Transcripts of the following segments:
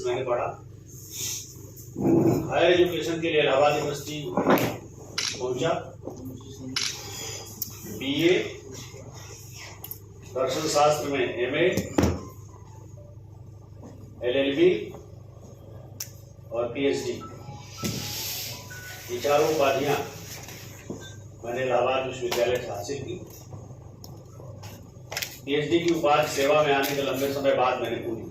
मैंने पढ़ा। Higher education के लिए इलाहाबाद यूनिवर्सिटी पहुंचा। बीए दर्शन शास्त्र में एमए, एलएलबी और पीएचडी, ये चारों उपाधियां मैंने इलाहाबाद विश्वविद्यालय से हासिल की। पीएचडी की उपाधि सेवा में आने के लंबे समय बाद मैंने पूरी की।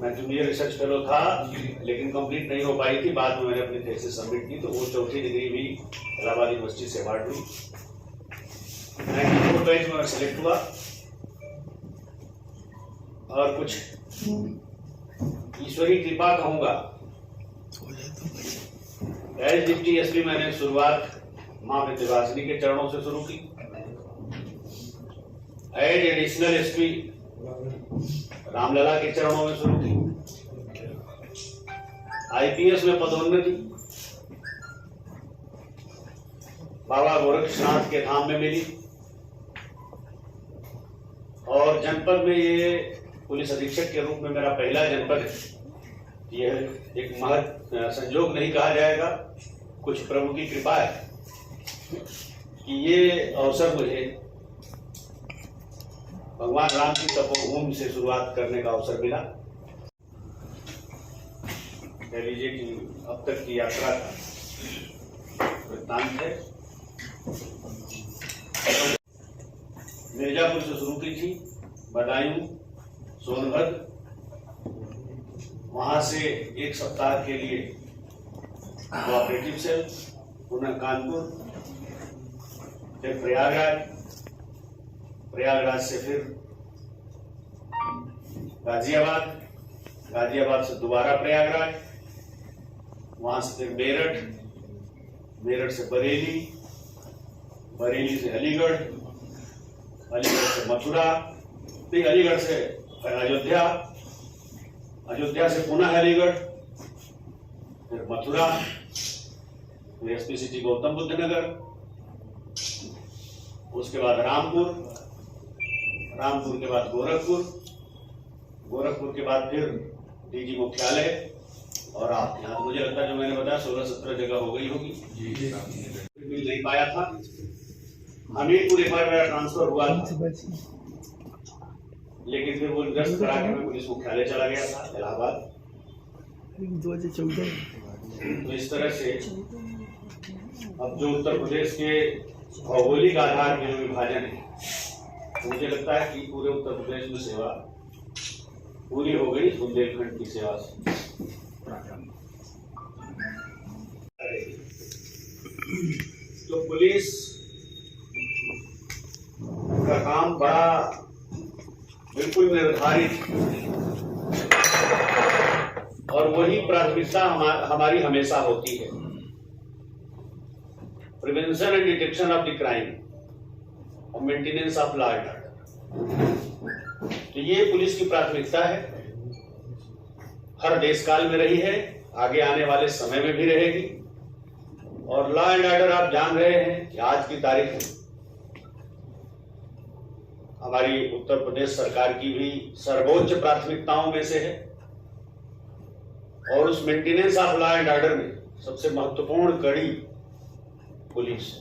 मैं जूनियर रिसर्च फेलो था, लेकिन कंप्लीट नहीं हो पाई थी। बाद में मैंने अपनी थीसिस सबमिट की, तो वो चौथी डिग्री भी इलाहाबाद यूनिवर्सिटी से अवार्ड हुई। 94 बैच में सेलेक्ट हुआ और कुछ ईश्वरी कृपा कहूंगा। एज डिप्टी एसपी मैंने शुरुआत मां विद्यावासिनी के चरणों से शुरू की। एज एडिशनल एसपी रामलला के चरणों में शुरू की। आईपीएस में पदोन्नति बाबा गोरक्षनाथ के धाम में मिली और जनपद में ये पुलिस अधीक्षक के रूप में मेरा पहला जनपद है। यह एक महत संजोग नहीं कहा जाएगा, कुछ प्रभु की कृपा है कि ये अवसर मुझे भगवान राम की तपोभूमि से शुरुआत करने का अवसर मिला। कह लीजिए कि अब तक की यात्रा का वृत्तांत है। मिर्जापुर से शुरू की थी, बदायूं, सोनभद्र, वहां से एक सप्ताह के लिए कोऑपरेटिव सेल, पुनः कानपुर, फिर प्रयागराज से फिर गाजियाबाद से दोबारा प्रयागराज, वहां से फिर मेरठ से बरेली से अलीगढ़ से मथुरा, फिर अलीगढ़ से अयोध्या से पुनः अलीगढ़, फिर मथुरा, फिर एसपी सिटी गौतम बुद्ध नगर, उसके बाद रामपुर के बाद गोरखपुर के बाद फिर डीजी मुख्यालय, और आप यहाँ मुझे लगता है जो मैंने बताया 16-17 जगह हो गई होगी। मिल नहीं पाया था। हमीरपुर एक बार मेरा ट्रांसफर हुआ था, लेकिन फिर वो निरस्त करा के मैं पुलिस मुख्यालय चला गया था इलाहाबाद। 2014। तो इस तरह से अब जो उत्तर प्रदेश के भौगोलिक आधार के जो विभाजन है, तो मुझे लगता है कि पूरे उत्तर प्रदेश में सेवा पूरी हो गई बुंदेलखंड की सेवा से। तो पुलिस का काम बड़ा बिल्कुल निर्धारित और वही प्राथमिकता हमारी हमेशा होती है। Prevention and detection of the crime और maintenance of law and order, तो ये पुलिस की प्राथमिकता है। हर देश काल में रही है, आगे आने वाले समय में भी रहेगी। और लॉ एंड ऑर्डर आप जान रहे हैं कि आज की तारीख में हमारी उत्तर प्रदेश सरकार की भी सर्वोच्च प्राथमिकताओं में से है। और उस maintenance of law and order में सबसे महत्वपूर्ण कड़ी पुलिस,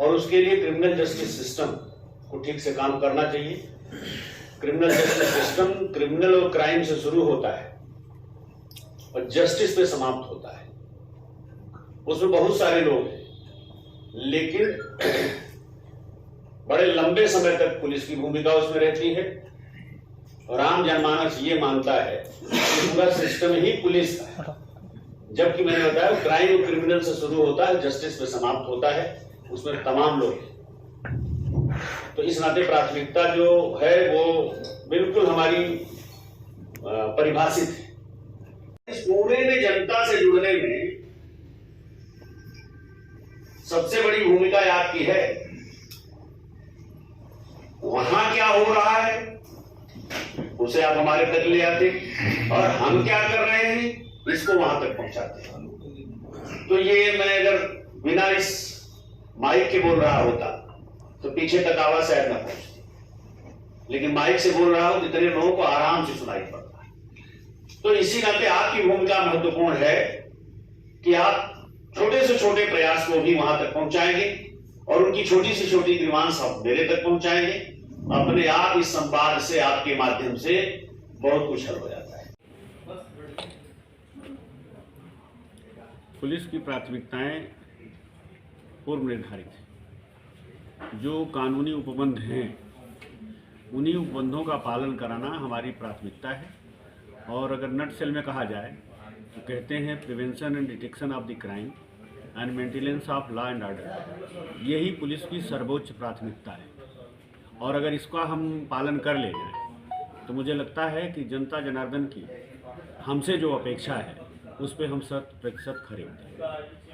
और उसके लिए क्रिमिनल जस्टिस सिस्टम को ठीक से काम करना चाहिए। क्रिमिनल जस्टिस सिस्टम क्रिमिनल और क्राइम से शुरू होता है और जस्टिस पे समाप्त होता है। उसमें बहुत सारे लोग हैं, लेकिन बड़े लंबे समय तक पुलिस की भूमिका उसमें रहती है। और आम जनमानस ये मानता है कि पूरा सिस्टम ही पुलिस का है, जबकि मैंने बताया क्राइम और क्रिमिनल से शुरू होता है, जस्टिस पे समाप्त होता है, उसमें तमाम लोग हैं। तो इस नाते प्राथमिकता जो है वो बिल्कुल हमारी परिभाषित है। इस पूरे में जनता से जुड़ने में सबसे बड़ी भूमिका आपकी है। वहां क्या हो रहा है उसे आप हमारे तक ले आते, और हम क्या कर रहे हैं इसको वहां तक पहुंचाते। तो ये मैं अगर बिना इस माइक के बोल रहा होता तो पीछे तक आवाज शायद न पहुंचती। लेकिन माइक से बोल रहा हूं तो इतने लोगों को आराम से सुनाई पड़ता है। तो इसी नाते आपकी भूमिका महत्वपूर्ण है कि आप छोटे से छोटे प्रयास को भी वहां तक पहुंचाएंगे और उनकी छोटी से छोटी ग्रीवांस आप मेरे तक पहुंचाएंगे। अपने आप इस संवाद से, आपके माध्यम से बहुत कुछ हल हो जाता है। पुलिस की प्राथमिकताएं पूर्व निर्धारित हैं। जो कानूनी उपबंध हैं उन्हीं उपबंधों का पालन कराना हमारी प्राथमिकता है। और अगर नटसेल में कहा जाए तो कहते हैं prevention and detection of the crime and maintenance of law and order, यही पुलिस की सर्वोच्च प्राथमिकता है। और अगर इसका हम पालन कर ले जाए तो मुझे लगता है कि जनता जनार्दन की हमसे जो अपेक्षा है उस पर हम 100% खरे उतरेंगे।